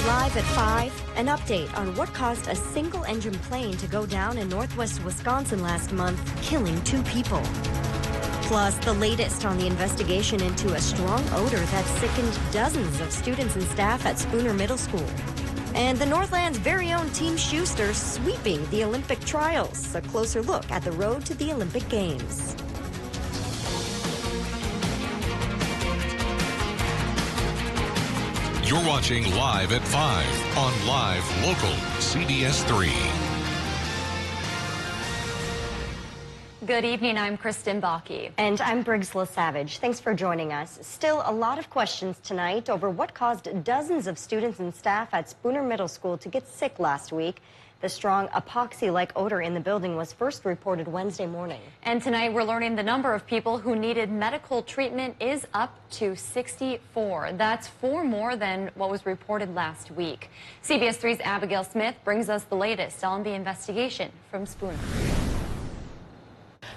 live at 5, an update on what caused a single-engine plane to go down in northwest Wisconsin last month, killing 2 people. Plus, the latest on the investigation into a strong odor that sickened dozens of students and staff at Spooner Middle School. And the Northland's very own Team Schuster sweeping the Olympic trials. A closer look at the road to the Olympic Games. You're watching Live at 5 on Live Local CBS3. Good evening, I'm Kristen Bakke. And I'm Briggs LaSavage. Thanks for joining us. Still a lot of questions tonight over what caused dozens of students and staff at Spooner Middle School to get sick last week. The strong epoxy-like odor in the building was first reported Wednesday morning. And tonight we're learning the number of people who needed medical treatment is up to 64. That's 4 more than what was reported last week. CBS 3's Abigail Smith brings us the latest on the investigation from Spooner.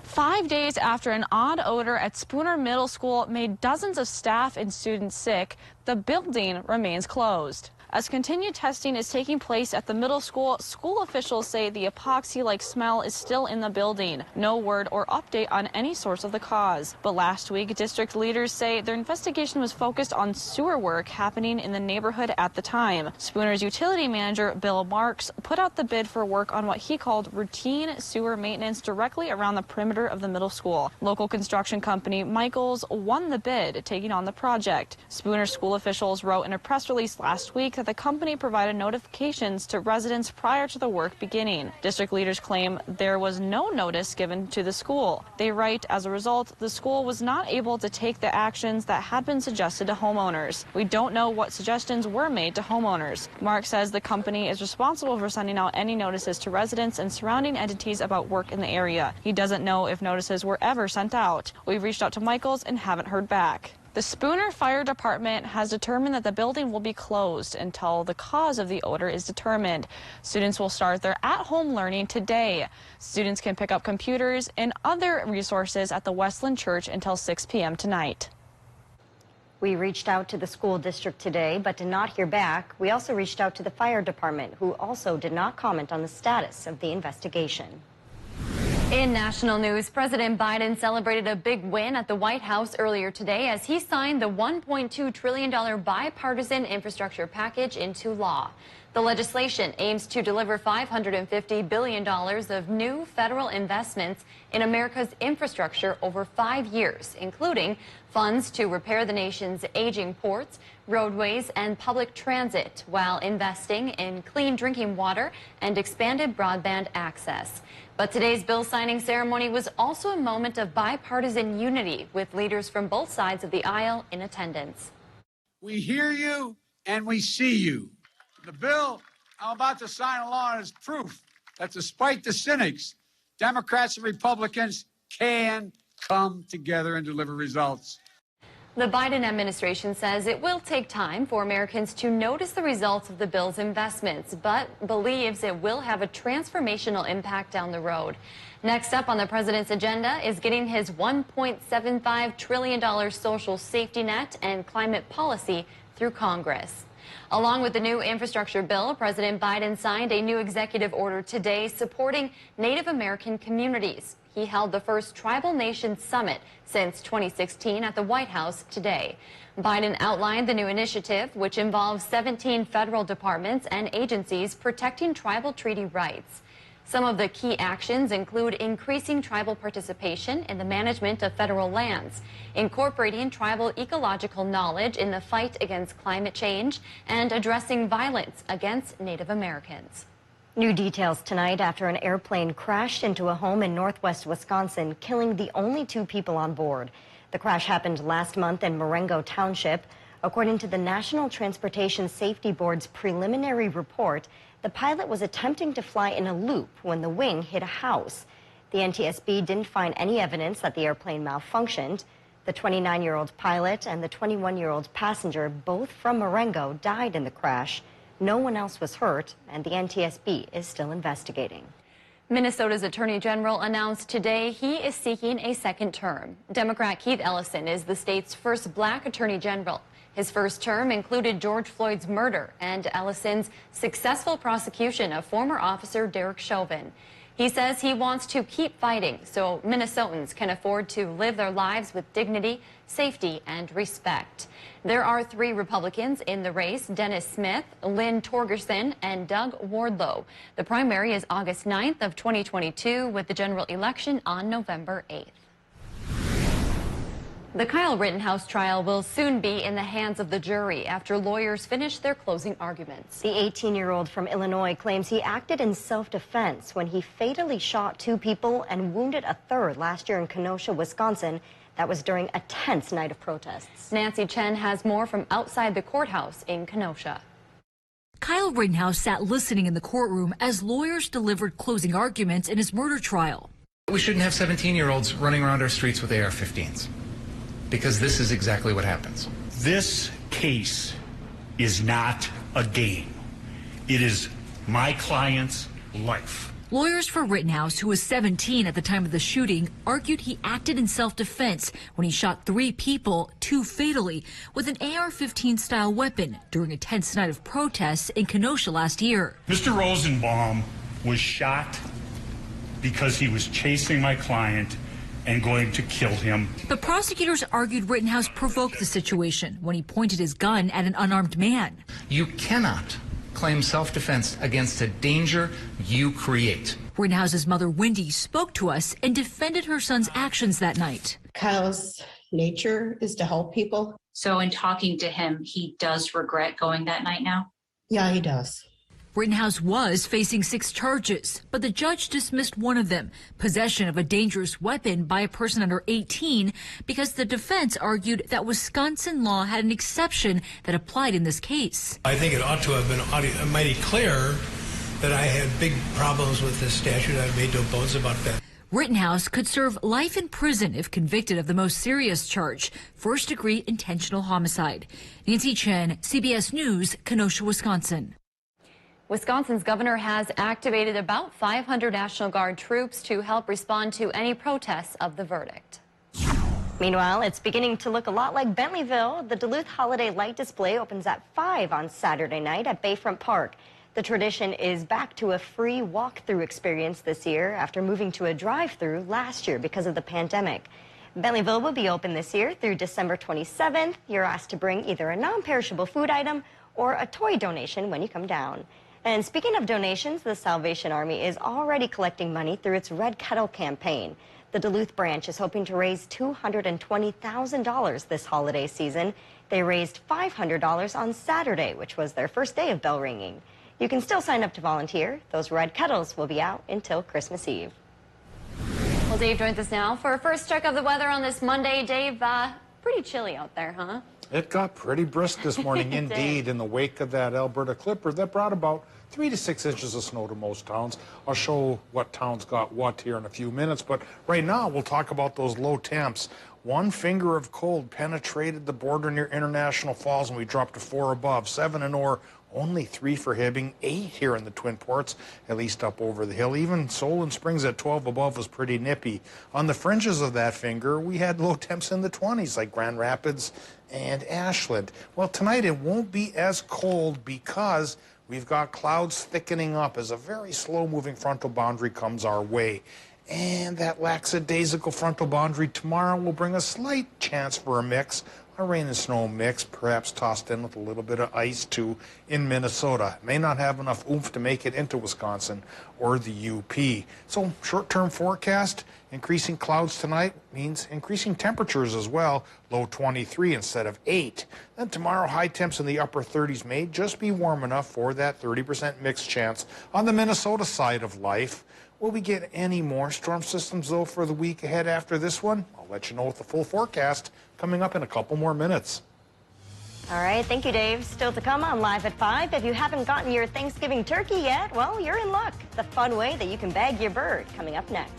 5 days after an odd odor at Spooner Middle School made dozens of staff and students sick, the building remains closed. As continued testing is taking place at the middle school, school officials say the epoxy-like smell is still in the building. No word or update on any source of the cause. But last week, district leaders say their investigation was focused on sewer work happening in the neighborhood at the time. Spooner's utility manager, Bill Marks, put out the bid for work on what he called routine sewer maintenance directly around the perimeter of the middle school. Local construction company Michaels won the bid, taking on the project. Spooner school officials wrote in a press release last week that the company provided notifications to residents prior to the work beginning. District leaders claim there was no notice given to the school. They write, as a result, the school was not able to take the actions that had been suggested to homeowners. We don't know what suggestions were made to homeowners. Mark says the company is responsible for sending out any notices to residents and surrounding entities about work in the area. He doesn't know if notices were ever sent out. We've reached out to Michaels and haven't heard back. The Spooner Fire Department has determined that the building will be closed until the cause of the odor is determined. Students will start their at-home learning today. Students can pick up computers and other resources at the Westland Church until 6 p.m. tonight. We reached out to the school district today, but did not hear back. We also reached out to the fire department, who also did not comment on the status of the investigation. In national news, President Biden celebrated a big win at the White House earlier today as he signed the $1.2 trillion bipartisan infrastructure package into law. The legislation aims to deliver $550 billion of new federal investments in America's infrastructure over 5 years, including funds to repair the nation's aging ports, roadways, and public transit, while investing in clean drinking water and expanded broadband access. But today's bill signing ceremony was also a moment of bipartisan unity, with leaders from both sides of the aisle in attendance. We hear you and we see you. The bill I'm about to sign along is proof that despite the cynics, Democrats and Republicans can come together and deliver results. The Biden administration says it will take time for Americans to notice the results of the bill's investments, but believes it will have a transformational impact down the road. Next up on the president's agenda is getting his $1.75 trillion social safety net and climate policy through Congress. Along with the new infrastructure bill, President Biden signed a new executive order today supporting Native American communities. He held the first Tribal Nations Summit since 2016 at the White House today. Biden outlined the new initiative, which involves 17 federal departments and agencies protecting tribal treaty rights. Some of the key actions include increasing tribal participation in the management of federal lands, incorporating tribal ecological knowledge in the fight against climate change, and addressing violence against Native Americans. New details tonight after an airplane crashed into a home in northwest Wisconsin, killing the only 2 people on board. The crash happened last month in Marengo Township. According to the National Transportation Safety Board's preliminary report, the pilot was attempting to fly in a loop when the wing hit a house. The NTSB didn't find any evidence that the airplane malfunctioned. The 29-year-old pilot and the 21-year-old passenger, both from Marengo, died in the crash. No one else was hurt, and the NTSB is still investigating. Minnesota's Attorney General announced today he is seeking a second term. Democrat Keith Ellison is the state's first black Attorney General. His first term included George Floyd's murder and Ellison's successful prosecution of former officer Derek Chauvin. He says he wants to keep fighting so Minnesotans can afford to live their lives with dignity, safety, and respect. There are 3 Republicans in the race: Dennis Smith, Lynn Torgerson, and Doug Wardlow. The primary is August 9th of 2022 with the general election on November 8th. The Kyle Rittenhouse trial will soon be in the hands of the jury after lawyers finish their closing arguments. The 18-year-old from Illinois claims he acted in self-defense when he fatally shot 2 people and wounded a third last year in Kenosha, Wisconsin. That was during a tense night of protests. Nancy Chen has more from outside the courthouse in Kenosha. Kyle Rittenhouse sat listening in the courtroom as lawyers delivered closing arguments in his murder trial. We shouldn't have 17-year-olds running around our streets with AR-15s, because this is exactly what happens. This case is not a game. It is my client's life. Lawyers for Rittenhouse, who was 17 at the time of the shooting, argued he acted in self-defense when he shot 3 people, 2 fatally, with an AR-15 style weapon during a tense night of protests in Kenosha last year. Mr. Rosenbaum was shot because he was chasing my client and going to kill him. The prosecutors argued Rittenhouse provoked the situation when he pointed his gun at an unarmed man. You cannot claim self-defense against a danger you create. Rittenhouse's mother, Wendy, spoke to us and defended her son's actions that night. Kyle's nature is to help people. So in talking to him, he does regret going that night now? Yeah, he does. Rittenhouse was facing 6 charges, but the judge dismissed one of them, possession of a dangerous weapon by a person under 18, because the defense argued that Wisconsin law had an exception that applied in this case. I think it ought to have been mighty clear that I had big problems with this statute. I've made no bones about that. Rittenhouse could serve life in prison if convicted of the most serious charge, first-degree intentional homicide. Nancy Chen, CBS News, Kenosha, Wisconsin. Wisconsin's governor has activated about 500 National Guard troops to help respond to any protests of the verdict. Meanwhile, it's beginning to look a lot like Bentleyville. The Duluth Holiday Light Display opens at 5 on Saturday night at Bayfront Park. The tradition is back to a free walk-through experience this year after moving to a drive-through last year because of the pandemic. Bentleyville will be open this year through December 27th. You're asked to bring either a non-perishable food item or a toy donation when you come down. And speaking of donations, the Salvation Army is already collecting money through its Red Kettle campaign. The Duluth branch is hoping to raise $220,000 this holiday season. They raised $500 on Saturday, which was their first day of bell ringing. You can still sign up to volunteer. Those red kettles will be out until Christmas Eve. Well, Dave joins us now for a first check of the weather on this Monday. Dave, pretty chilly out there, huh? It got pretty brisk this morning indeed in the wake of that Alberta clipper that brought about 3 to 6 inches of snow to most towns. I'll show what towns got what here in a few minutes, but right now we'll talk about those low temps. 1 finger of cold penetrated the border near International Falls and we dropped to 4 above, 7 in Orr, only 3 for Hibbing, 8 here in the Twin Ports, at least up over the hill. Even Solon Springs at 12 above was pretty nippy. On the fringes of that finger, we had low temps in the 20s like Grand Rapids and Ashland. Well, tonight it won't be as cold because we've got clouds thickening up as a very slow-moving frontal boundary comes our way. And that lackadaisical frontal boundary tomorrow will bring a slight chance for a mix, a rain and snow mix, perhaps tossed in with a little bit of ice too in Minnesota. May not have enough oomph to make it into Wisconsin or the UP. So short-term forecast, increasing clouds tonight means increasing temperatures as well, low 23 instead of 8. Then tomorrow, high temps in the upper 30s may just be warm enough for that 30% mix chance on the Minnesota side of life. Will we get any more storm systems, though, for the week ahead after this one? I'll let you know with the full forecast coming up in a couple more minutes. All right, thank you, Dave. Still to come on Live at 5. If you haven't gotten your Thanksgiving turkey yet, well, you're in luck. The fun way that you can bag your bird coming up next.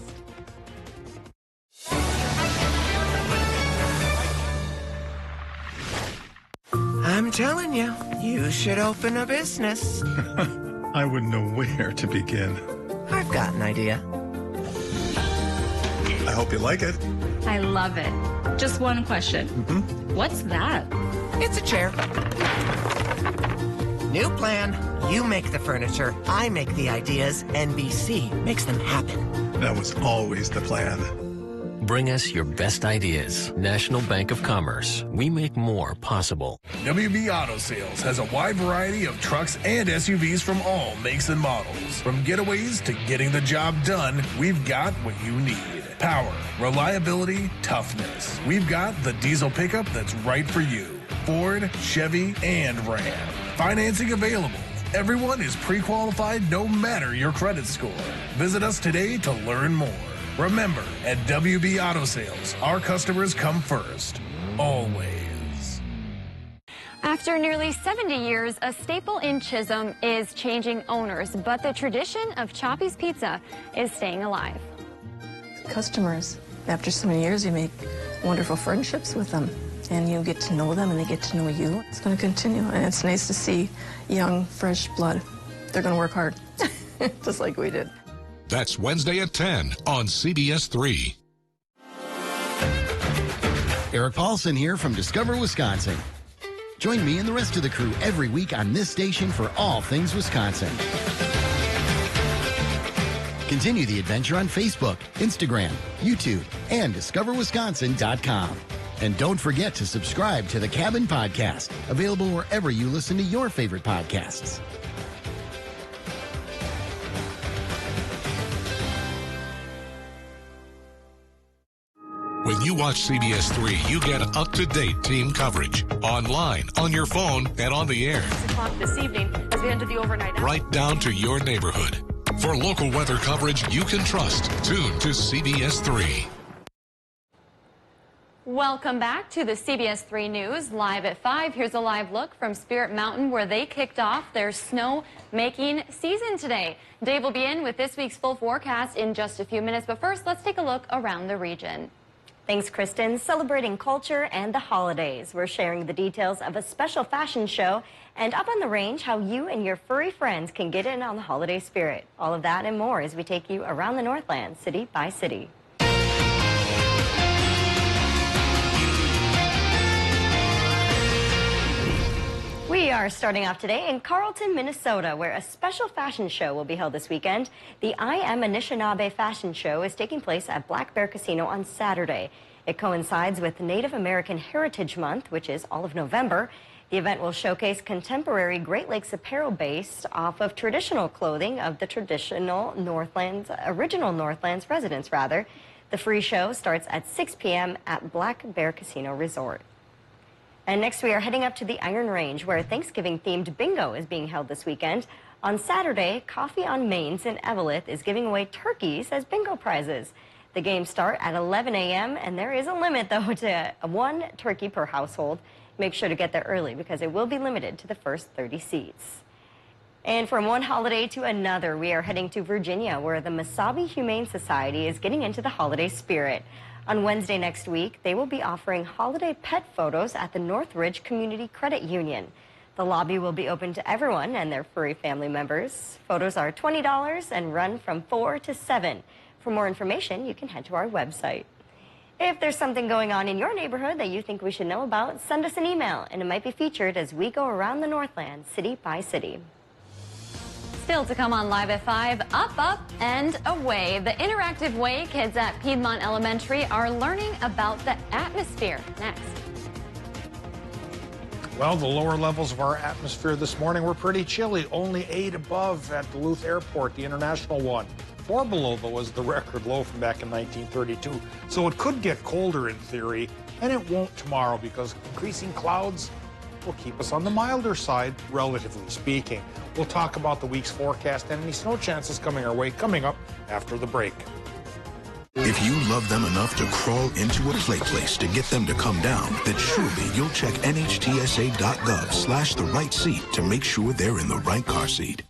I'm telling you, you should open a business. I wouldn't know where to begin. I've got an idea. I hope you like it. I love it. Just one question. What's that? It's a chair. New plan. You make the furniture, I make the ideas, NBC makes them happen. That was always the plan. Bring us your best ideas. National Bank of Commerce. We make more possible. WB Auto Sales has a wide variety of trucks and SUVs from all makes and models. From getaways to getting the job done, we've got what you need. Power, reliability, toughness. We've got the diesel pickup that's right for you. Ford, Chevy, and Ram. Financing available. Everyone is pre-qualified no matter your credit score. Visit us today to learn more. Remember, at WB Auto Sales, our customers come first. Always. After nearly 70 years, a staple in Chisholm is changing owners, but the tradition of Choppy's Pizza is staying alive. Customers, after so many years, you make wonderful friendships with them, and you get to know them and they get to know you. It's going to continue, and it's nice to see young, fresh blood. They're going to work hard, just like we did. That's Wednesday at 10 on CBS3. Eric Paulson here from Discover Wisconsin. Join me and the rest of the crew every week on this station for all things Wisconsin. Continue the adventure on Facebook, Instagram, YouTube, and discoverwisconsin.com. And don't forget to subscribe to the Cabin Podcast, available wherever you listen to your favorite podcasts. When you watch CBS3, you get up-to-date team coverage. Online, on your phone, and on the air. 6 o'clock this evening as we enter the overnight hours. Right down to your neighborhood. For local weather coverage you can trust, tune to CBS3. Welcome back to the CBS3 News, live at 5. Here's a live look from Spirit Mountain, where they kicked off their snow-making season today. Dave will be in with this week's full forecast in just a few minutes, but first, let's take a look around the region. Thanks, Kristen. Celebrating culture and the holidays. We're sharing the details of a special fashion show and up on the range, how you and your furry friends can get in on the holiday spirit. All of that and more as we take you around the Northland, city by city. We are starting off today in Carlton, Minnesota, where a special fashion show will be held this weekend. The I Am Anishinaabe Fashion Show is taking place at Black Bear Casino on Saturday. It coincides with Native American Heritage Month, which is all of November. The event will showcase contemporary Great Lakes apparel based off of traditional clothing of the traditional original Northlands residents, rather. The free show starts at 6 p.m. at Black Bear Casino Resort. And next we are heading up to the Iron Range, where a Thanksgiving-themed bingo is being held this weekend. On Saturday, Coffee on Mains in Eveleth is giving away turkeys as bingo prizes. The games start at 11 a.m., and there is a limit, though, to 1 turkey per household. Make sure to get there early because it will be limited to the first 30 seats. And from one holiday to another, we are heading to Virginia, where the Mesabi Humane Society is getting into the holiday spirit. On Wednesday next week, they will be offering holiday pet photos at the Northridge Community Credit Union. The lobby will be open to everyone and their furry family members. Photos are $20 and run from 4 to 7. For more information, you can head to our website. If there's something going on in your neighborhood that you think we should know about, send us an email, and it might be featured as we go around the Northland, city by city. Still to come on Live at 5, up, and away. The interactive way kids at Piedmont Elementary are learning about the atmosphere. Next. Well, the lower levels of our atmosphere this morning were pretty chilly. Only 8 above at Duluth Airport, the international one. 4 below, though, was the record low from back in 1932. So it could get colder in theory, and it won't tomorrow because increasing clouds will keep us on the milder side, relatively speaking. We'll talk about the week's forecast and any snow chances coming our way coming up after the break. If you love them enough to crawl into a play place to get them to come down, then surely you'll check NHTSA.gov/the right seat to make sure they're in the right car seat.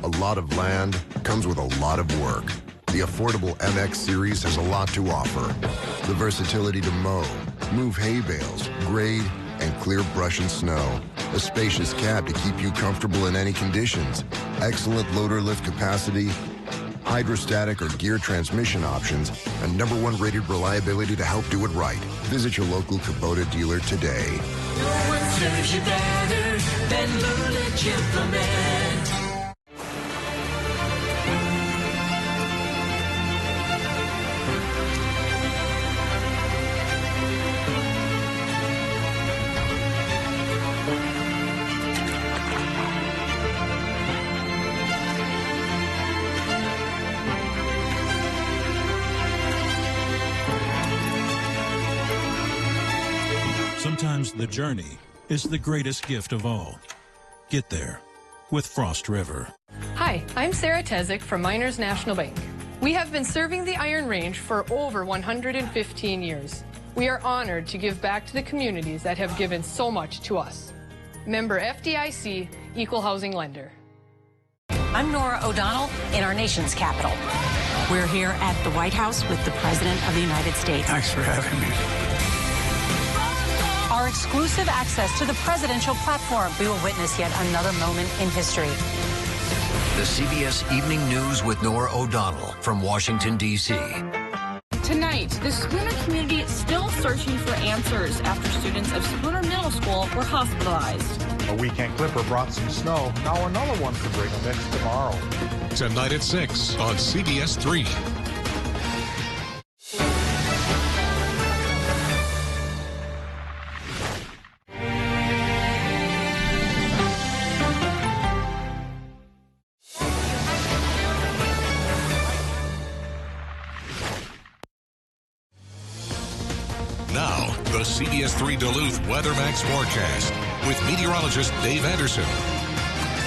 A lot of land comes with a lot of work. The affordable MX series has a lot to offer. The versatility to mow, move hay bales, grade, and clear brush and snow. A spacious cab to keep you comfortable in any conditions. Excellent loader lift capacity, hydrostatic or gear transmission options, and #1 rated reliability to help do it right. Visit your local Kubota dealer today. No one serves you better than Lulich Implement. Sometimes the journey is the greatest gift of all. Get there with Frost River. Hi, I'm Sarah Tezik from Miners National Bank. We have been serving the Iron Range for over 115 years. We are honored to give back to the communities that have given so much to us. Member FDIC, Equal Housing Lender. I'm Nora O'Donnell in our nation's capital. We're here at the White House with the President of the United States. Thanks for having me. Our exclusive access to the presidential platform. We will witness yet another moment in history. The CBS Evening News with Nora O'Donnell from Washington, D.C. Tonight, the Spooner community is still searching for answers after students of Spooner Middle School were hospitalized. A weekend clipper brought some snow. Now another one could bring a mix tomorrow. Tonight at 6 on CBS3. Now, the CBS3 Duluth Weather Max forecast with meteorologist Dave Anderson.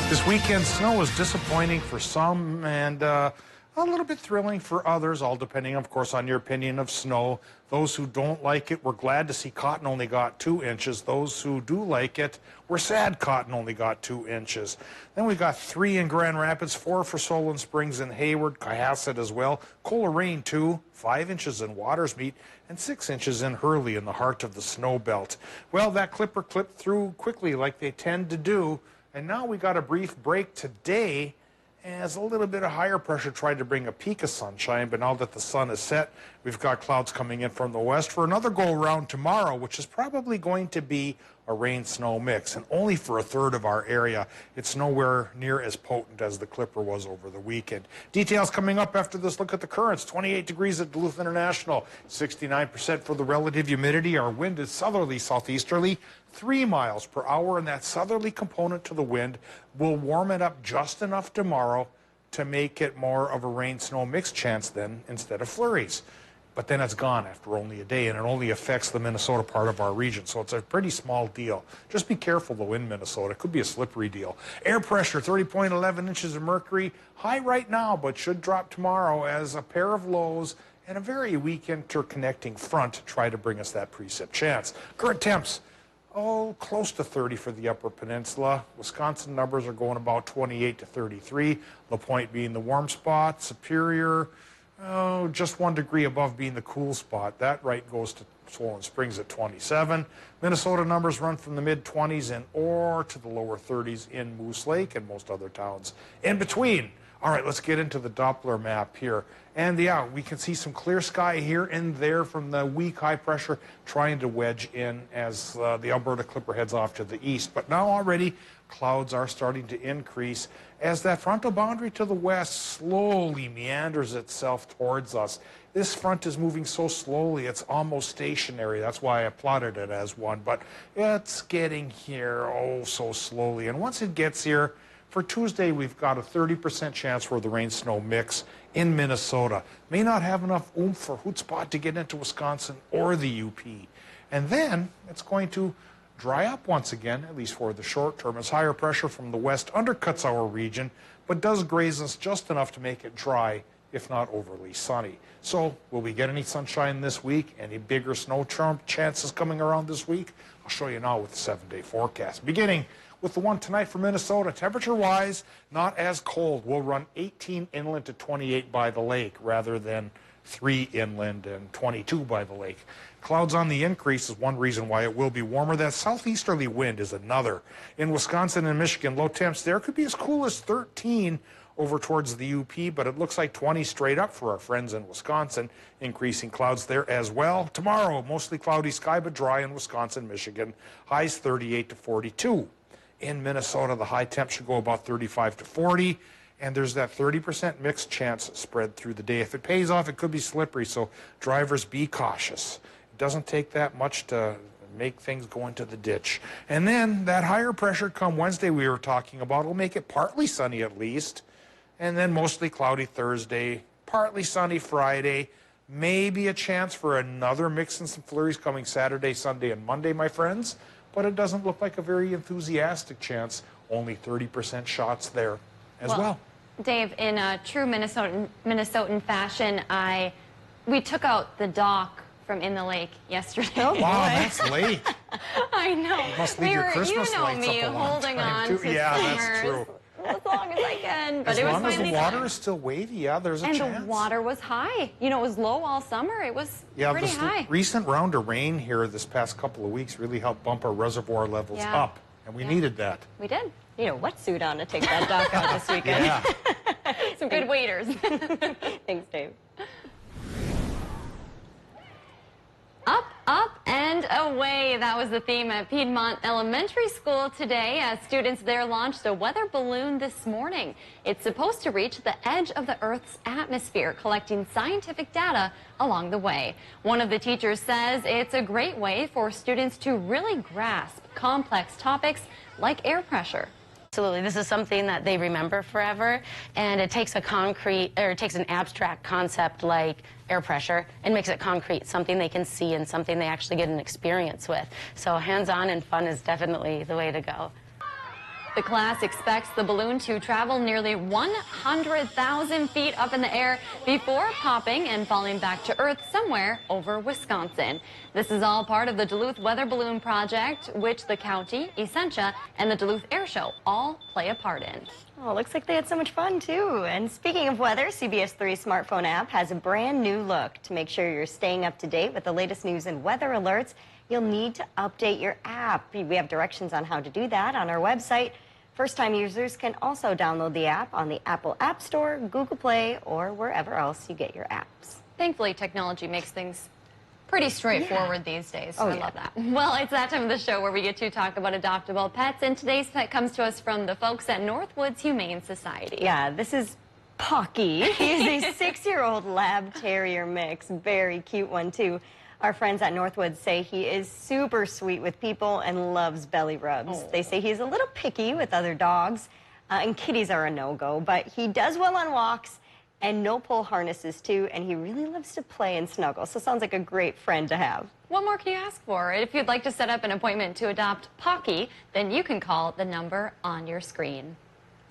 This weekend's snow was disappointing for some and a little bit thrilling for others, all depending, of course, on your opinion of snow. Those who don't like it were glad to see Cotton only got 2 inches. Those who do like it were sad Cotton only got 2 inches. Then we got 3 in Grand Rapids, 4 for Solon Springs and Hayward, Cohasset as well. Coleraine 2, 5 inches in Watersmeet, and 6 inches in Hurley in the heart of the snow belt. Well, that clipper clipped through quickly like they tend to do, and now we got a brief break today as a little bit of higher pressure tried to bring a peak of sunshine, but now that the sun is set, we've got clouds coming in from the west for another go-around tomorrow, which is probably going to be a rain-snow mix, and only for a third of our area. It's nowhere near as potent as the clipper was over the weekend. Details coming up after this look at the currents. 28 degrees at Duluth International, 69% for the relative humidity. Our wind is southerly, southeasterly, 3 miles per hour, and that southerly component to the wind will warm it up just enough tomorrow to make it more of a rain-snow mix chance then instead of flurries. But then it's gone after only a day, and it only affects the Minnesota part of our region, so it's a pretty small deal. Just be careful, though, in Minnesota. It could be a slippery deal. Air pressure, 30.11 inches of mercury. High right now, but should drop tomorrow as a pair of lows and a very weak interconnecting front try to bring us that precip chance. Current temps, close to 30 for the Upper Peninsula. Wisconsin numbers are going about 28 to 33. LaPointe being the warm spot. Superior, just 1 degree above being the cool spot. That right goes to Solon Springs at 27. Minnesota numbers run from the mid-20s and or to the lower 30s in Moose Lake and most other towns in between. All right, let's get into the Doppler map here. And yeah, we can see some clear sky here and there from the weak high pressure trying to wedge in as the Alberta Clipper heads off to the east. But now already clouds are starting to increase as that frontal boundary to the west slowly meanders itself towards us. This front is moving so slowly, it's almost stationary. That's why I plotted it as one. But it's getting here so slowly. And once it gets here, for Tuesday, we've got a 30% chance for the rain-snow mix in Minnesota. May not have enough oomph for Hootspot to get into Wisconsin or the UP. And then it's going to dry up once again, at least for the short term, as higher pressure from the west undercuts our region, but does graze us just enough to make it dry, if not overly sunny. So will we get any sunshine this week? Any bigger snow chances coming around this week? I'll show you now with the 7-day forecast. Beginning with the one tonight for Minnesota, temperature-wise, not as cold. We'll run 18 inland to 28 by the lake rather than 3 inland and 22 by the lake. Clouds on the increase is one reason why it will be warmer. That southeasterly wind is another. In Wisconsin and Michigan, low temps there could be as cool as 13 over towards the UP, but it looks like 20 straight up for our friends in Wisconsin. Increasing clouds there as well. Tomorrow, mostly cloudy sky, but dry in Wisconsin, Michigan. Highs 38 to 42. In Minnesota, the high temp should go about 35 to 40. And there's that 30% mixed chance spread through the day. If it pays off, it could be slippery, so drivers be cautious. It doesn't take that much to make things go into the ditch. And then that higher pressure come Wednesday we were talking about will make it partly sunny at least. And then mostly cloudy Thursday, partly sunny Friday, maybe a chance for another mix and some flurries coming Saturday, Sunday, and Monday, my friends. But it doesn't look like a very enthusiastic chance. Only 30% shots there as well. Dave, in a true Minnesotan fashion, we took out the dock from in the lake yesterday. Oh, wow, that's late. I know. You must leave your Christmas you know lights me up a long holding time, on too. to Yeah, summers that's true. as long as I can. But As it was long as the finally water time. is still wavy, yeah, there's a chance. And the water was high. You know, it was low all summer. It was pretty this high. recent round of rain here this past couple of weeks really helped bump our reservoir levels up, and we needed that. We did. Need a wetsuit on to take that dock out this weekend. Yeah. Some good waders. Thanks, Dave. Up, up, and away. That was the theme at Piedmont Elementary School today as students there launched a weather balloon this morning. It's supposed to reach the edge of the Earth's atmosphere, collecting scientific data along the way. One of the teachers says it's a great way for students to really grasp complex topics like air pressure. Absolutely. This is something that they remember forever, and it takes an abstract concept like air pressure and makes it concrete, something they can see and something they actually get an experience with. So hands-on and fun is definitely the way to go. The class expects the balloon to travel nearly 100,000 feet up in the air before popping and falling back to Earth somewhere over Wisconsin. This is all part of the Duluth Weather Balloon Project, which the county, Essentia, and the Duluth Air Show all play a part in. Oh, looks like they had so much fun, too. And speaking of weather, CBS3 smartphone app has a brand new look. To make sure you're staying up to date with the latest news and weather alerts, you'll need to update your app. We have directions on how to do that on our website. First-time users can also download the app on the Apple App Store, Google Play, or wherever else you get your apps. Thankfully, technology makes things pretty straightforward these days, so I love that. Well, it's that time of the show where we get to talk about adoptable pets, and today's pet comes to us from the folks at Northwoods Humane Society. Yeah, this is Pocky. He's a 6-year-old lab terrier mix. Very cute one, too. Our friends at Northwoods say he is super sweet with people and loves belly rubs. They say he's a little picky with other dogs, and kitties are a no-go, but he does well on walks and no-pull harnesses, too, and he really loves to play and snuggle, so sounds like a great friend to have. What more can you ask for? If you'd like to set up an appointment to adopt Pocky, then you can call the number on your screen.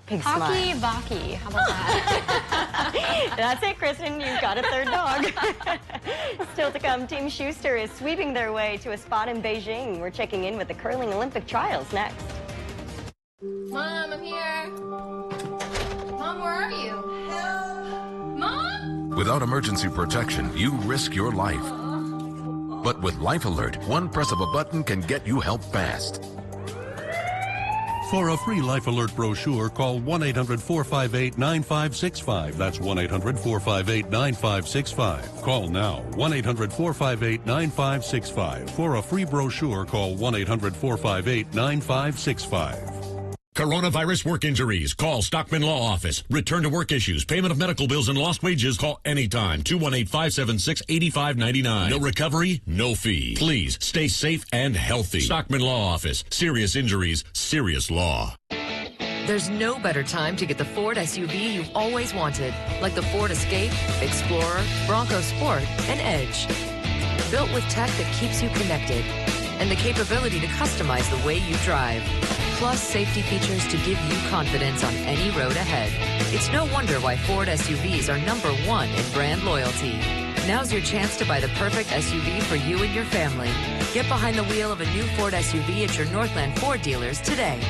Big Pocky smile. Baki. How about that? That's it, Kristen. You've got a third dog. Still to come, Team Schuster is sweeping their way to a spot in Beijing. We're checking in with the curling Olympic trials next. Mom, I'm here. Mom, where are you? Help. Mom? Without emergency protection, you risk your life. But with Life Alert, one press of a button can get you help fast. For a free Life Alert brochure, call 1-800-458-9565. That's 1-800-458-9565. Call now, 1-800-458-9565. For a free brochure, call 1-800-458-9565. Coronavirus work injuries. Call Stockman Law Office. Return to work issues. Payment of medical bills and lost wages. Call anytime. 218-576-8599. No recovery, no fee. Please stay safe and healthy. Stockman Law Office. Serious injuries, serious law. There's no better time to get the Ford SUV you've always wanted, like the Ford Escape, Explorer, Bronco Sport, and Edge. Built with tech that keeps you connected and the capability to customize the way you drive. Plus safety features to give you confidence on any road ahead. It's no wonder why Ford SUVs are #1 in brand loyalty. Now's your chance to buy the perfect SUV for you and your family. Get behind the wheel of a new Ford SUV at your Northland Ford dealers today.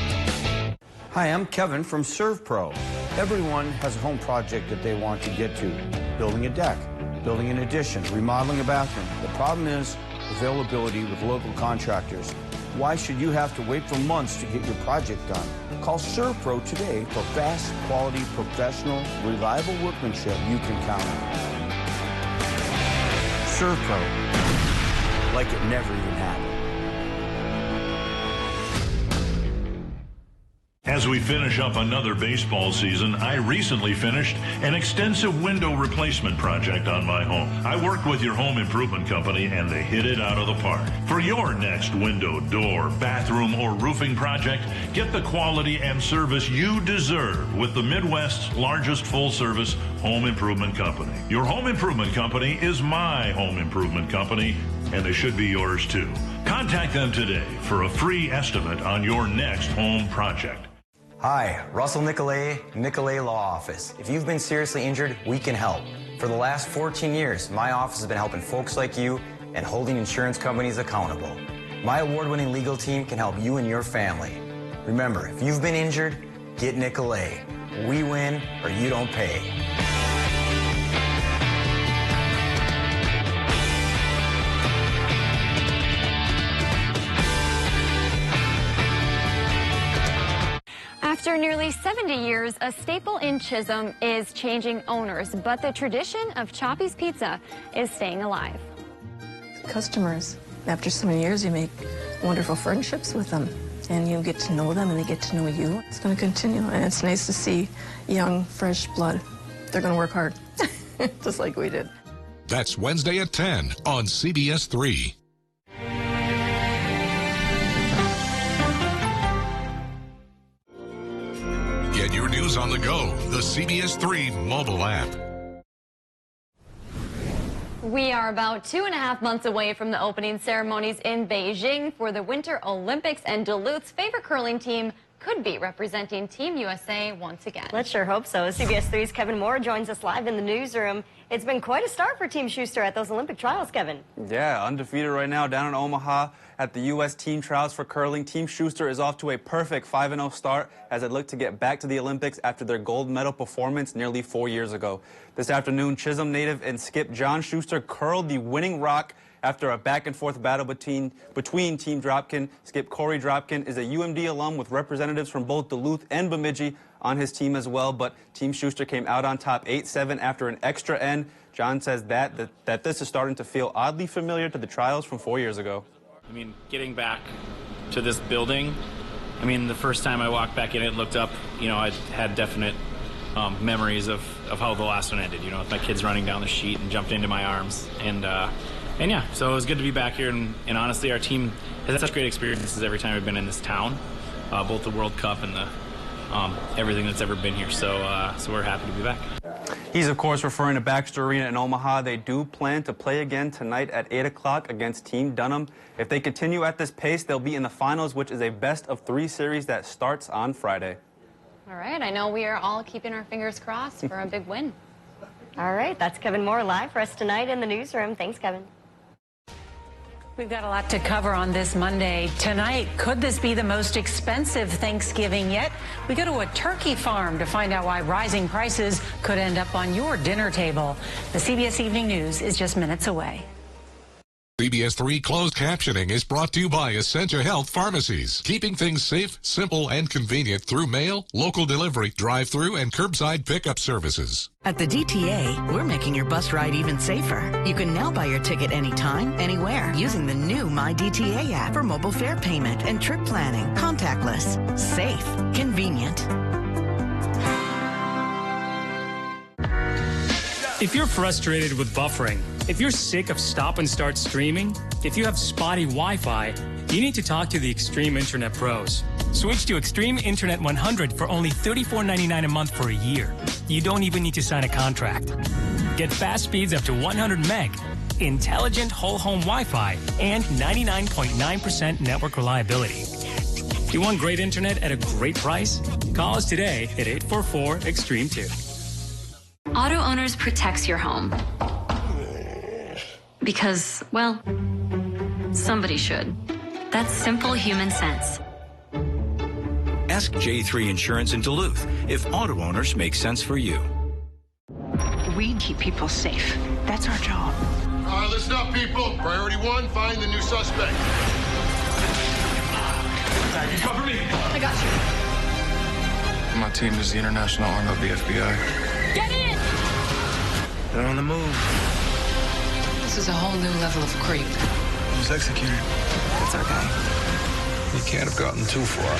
Hi, I'm Kevin from ServPro. Everyone has a home project that they want to get to. Building a deck, building an addition, remodeling a bathroom. The problem is availability with local contractors. Why should you have to wait for months to get your project done? Call ServPro today for fast, quality, professional, reliable workmanship you can count on. ServPro, like it never even happened. As we finish up another baseball season, I recently finished an extensive window replacement project on my home. I worked with your home improvement company and they hit it out of the park. For your next window, door, bathroom, or roofing project, get the quality and service you deserve with the Midwest's largest full-service home improvement company. Your home improvement company is my home improvement company, and they should be yours too. Contact them today for a free estimate on your next home project. Hi, Russell Nicolay Law Office. If you've been seriously injured, we can help. For the last 14 years, my office has been helping folks like you and holding insurance companies accountable. My award-winning legal team can help you and your family. Remember, if you've been injured, get Nicolay. We win or you don't pay. After nearly 70 years, a staple in Chisholm is changing owners, but the tradition of Choppy's Pizza is staying alive. Customers, after so many years, you make wonderful friendships with them, and you get to know them, and they get to know you. It's going to continue, and it's nice to see young, fresh blood. They're going to work hard, just like we did. That's Wednesday at 10 on CBS3. Get your news on the go, the CBS3 mobile app. We are about 2.5 months away from the opening ceremonies in Beijing for the Winter Olympics, and Duluth's favorite curling team could be representing Team USA once again. Let's sure hope so. CBS 3's Kevin Moore joins us live in the newsroom. It's been quite a start for Team Schuster at those Olympic trials, Kevin. Yeah, undefeated right now down in Omaha at the U.S. team trials for curling. Team Schuster is off to a perfect 5-0 start as it looked to get back to the Olympics after their gold medal performance nearly 4 years ago. This afternoon, Chisholm native and skip John Schuster curled the winning rock after a back-and-forth battle between Team Dropkin. Skip Corey Dropkin is a UMD alum with representatives from both Duluth and Bemidji on his team as well, but Team Schuster came out on top 8-7 after an extra end. John says that this is starting to feel oddly familiar to the trials from 4 years ago. I mean, getting back to this building, I mean, the first time I walked back in, it looked up, you know, I had definite memories of how the last one ended, you know, with my kids running down the sheet and jumped into my arms. And yeah, so it was good to be back here, and honestly, our team has had such great experiences every time we've been in this town, both the World Cup and the everything that's ever been here, so we're happy to be back. He's, of course, referring to Baxter Arena in Omaha. They do plan to play again tonight at 8 o'clock against Team Dunham. If they continue at this pace, they'll be in the finals, which is a best-of-3 series that starts on Friday. All right, I know we are all keeping our fingers crossed for a big win. All right, that's Kevin Moore live for us tonight in the newsroom. Thanks, Kevin. We've got a lot to cover on this Monday. Tonight, could this be the most expensive Thanksgiving yet? We go to a turkey farm to find out why rising prices could end up on your dinner table. The CBS Evening News is just minutes away. CBS3 closed captioning is brought to you by Essentia Health Pharmacies, keeping things safe, simple, and convenient through mail, local delivery, drive-through, and curbside pickup services. At the DTA, we're making your bus ride even safer. You can now buy your ticket anytime, anywhere, using the new MyDTA app for mobile fare payment and trip planning. Contactless, safe, convenient. If you're frustrated with buffering, if you're sick of stop and start streaming, if you have spotty Wi-Fi, you need to talk to the Extreme Internet Pros. Switch to Extreme Internet 100 for only $34.99 a month for a year. You don't even need to sign a contract. Get fast speeds up to 100 meg, intelligent whole home Wi-Fi, and 99.9% network reliability. You want great internet at a great price? Call us today at 844-EXTREME2. Auto Owners protects your home. Because, well, somebody should. That's simple human sense. Ask J3 Insurance in Duluth if auto owners make sense for you. We keep people safe. That's our job. All right, listen up, people. Priority 1, find the new suspect. contact. You cover me. I got you. My team is the international arm of the FBI. Get in! They're on the move. This is a whole new level of creep. Who's executed? It's our guy. You can't have gotten too far.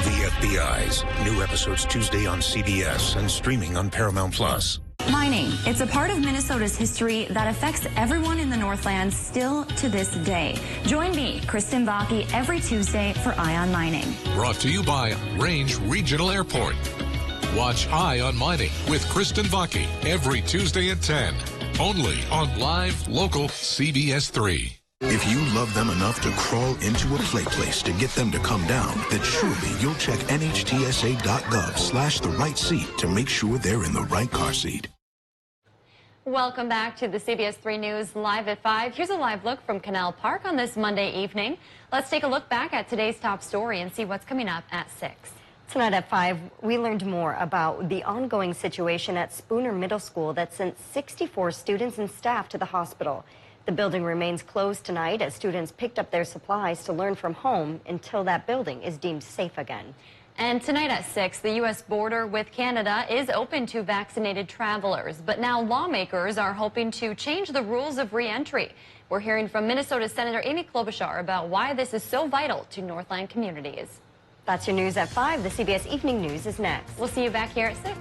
The FBI's new episodes Tuesday on CBS and streaming on Paramount Plus. Mining. It's a part of Minnesota's history that affects everyone in the Northlands still to this day. Join me, Kristen Vaki, every Tuesday for Eye on Mining. Brought to you by Range Regional Airport. Watch Eye on Mining with Kristen Vaki every Tuesday at 10. Only on live local CBS3. If you love them enough to crawl into a play place to get them to come down, then surely you'll check NHTSA.gov/the right seat to make sure they're in the right car seat. Welcome back to the CBS 3 News Live at 5. Here's a live look from Canal Park on this Monday evening. Let's take a look back at today's top story and see what's coming up at 6. Tonight at 5, we learned more about the ongoing situation at Spooner Middle School that sent 64 students and staff to the hospital. The building remains closed tonight as students picked up their supplies to learn from home until that building is deemed safe again. And tonight at 6, the U.S. border with Canada is open to vaccinated travelers. But now lawmakers are hoping to change the rules of re-entry. We're hearing from Minnesota Senator Amy Klobuchar about why this is so vital to Northland communities. That's your news at 5. The CBS Evening News is next. We'll see you back here at 6.